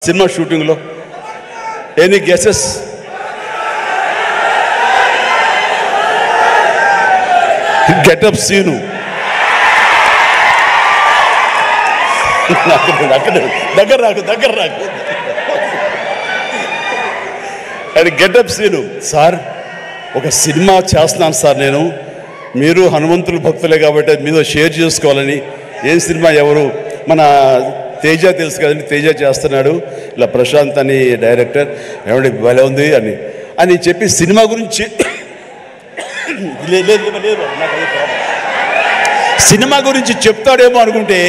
Cinema షూటింగ్లో any guesses? Getup scene దగ్గర రాకు అది గెటప్ సీను. సార్ ఒక సినిమా చేస్తున్నాను సార్, నేను మీరు హనుమంతుల భక్తులే కాబట్టి మీతో షేర్ చేసుకోవాలని. ఏం సినిమా? ఎవరు? మన తేజ తెలుసు కదండి, తేజ చేస్తున్నాడు, ఇలా ప్రశాంత్ అని డైరెక్టర్, ఏమంటే భలే ఉంది అని చెప్పి సినిమా గురించి సినిమా గురించి చెప్తాడేమో అనుకుంటే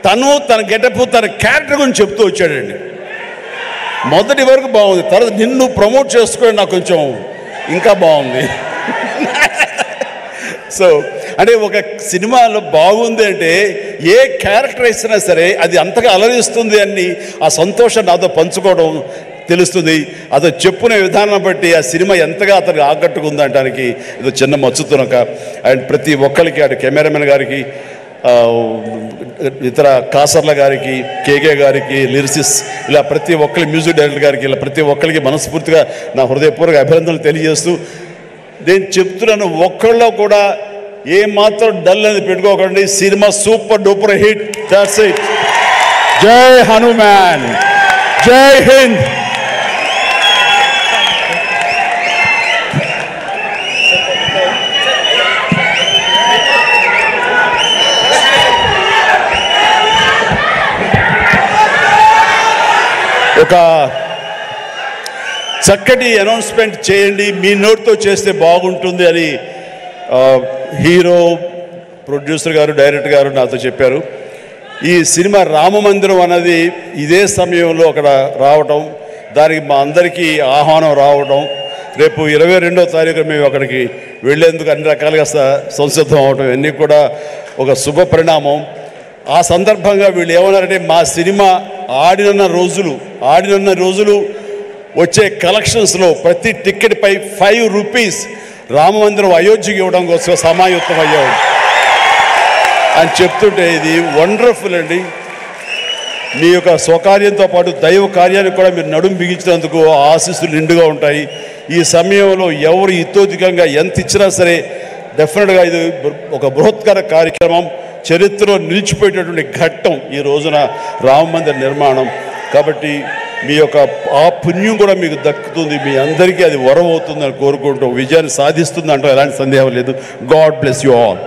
తను తన గెటప్ తన క్యారెక్టర్ గురించి చెప్తూ వచ్చాడండి. మొదటి వరకు బాగుంది, తర్వాత నిన్ను ప్రమోట్ చేసుకోవడం నాకు కొంచెం ఇంకా బాగుంది. సో అంటే ఒక సినిమాలో బాగుంది అంటే ఏ క్యారెక్టర్ ఇచ్చినా సరే అది అంతగా అలరిస్తుంది అని ఆ సంతోషం నాతో పంచుకోవడం తెలుస్తుంది. అతను చెప్పుకునే విధానం బట్టి ఆ సినిమా ఎంతగా అతనికి ఆకట్టుకుంది అనడానికి ఇది చిన్న మచ్చుతునక. అండ్ ప్రతి ఒక్కరికి, అటు కెమెరామెన్ గారికి, ఇతర కాసర్ల గారికి, కేకే గారికి, లిరిసిస్, ఇలా ప్రతి ఒక్కరి మ్యూజిక్ డైరెక్టర్ గారికి, ఇలా ప్రతి ఒక్కరికి మనస్ఫూర్తిగా నా హృదయపూర్వక అభినందనలు తెలియజేస్తూ నేను చెప్తున్నాను, ఒక్కళ్ళలో కూడా ఏమాత్రం డల్ అనేది పెట్టుకోకండి. Cinema super duper hit. That's it. జై హనుమాన్, జై హింద్. ఒక చక్కటి అనౌన్స్మెంట్ చేయండి, మీ నోట్తో చేస్తే బాగుంటుంది అని హీరో, ప్రొడ్యూసర్ గారు, డైరెక్టర్ గారు నాతో చెప్పారు. ఈ సినిమా రామమందిరం అన్నది ఇదే సమయంలో అక్కడ రావటం, దానికి మా అందరికీ ఆహ్వానం రావటం, రేపు 22వ తారీఖు మేము అక్కడికి వెళ్ళేందుకు అన్ని రకాలుగా సంసిద్ధం అవటం, ఇవన్నీ కూడా ఒక శుభ పరిణామం. ఆ సందర్భంగా వీళ్ళు ఏమన్నారంటే, మా సినిమా ఆడిన రోజులు వచ్చే కలెక్షన్స్లో ప్రతి టికెట్పై 5 రూపీస్ రామమందిరం అయోధ్యకి ఇవ్వడం కోసం సమాయుత్తం అయ్యాడు అని చెప్తుంటే ఇది వండర్ఫుల్ అండి. మీ యొక్క స్వకార్యంతో పాటు దైవ కార్యానికి కూడా మీరు నడుము బిగించినందుకు ఆశీస్సులు నిండుగా ఉంటాయి. ఈ సమయంలో ఎవరు ఇతోధికంగా ఎంత ఇచ్చినా సరే డెఫినెట్గా ఇది ఒక బృహత్కర కార్యక్రమం, చరిత్రలో నిలిచిపోయేటటువంటి ఘట్టం ఈ రోజున రామమందిర నిర్మాణం. కాబట్టి మీ యొక్క ఆ పుణ్యం కూడా మీకు దక్కుతుంది, మీ అందరికీ అది వరం అవుతుందని కోరుకుంటూ విజయాన్ని సాధిస్తుంది అంటూ ఎలాంటి సందేహం లేదు. God bless you all.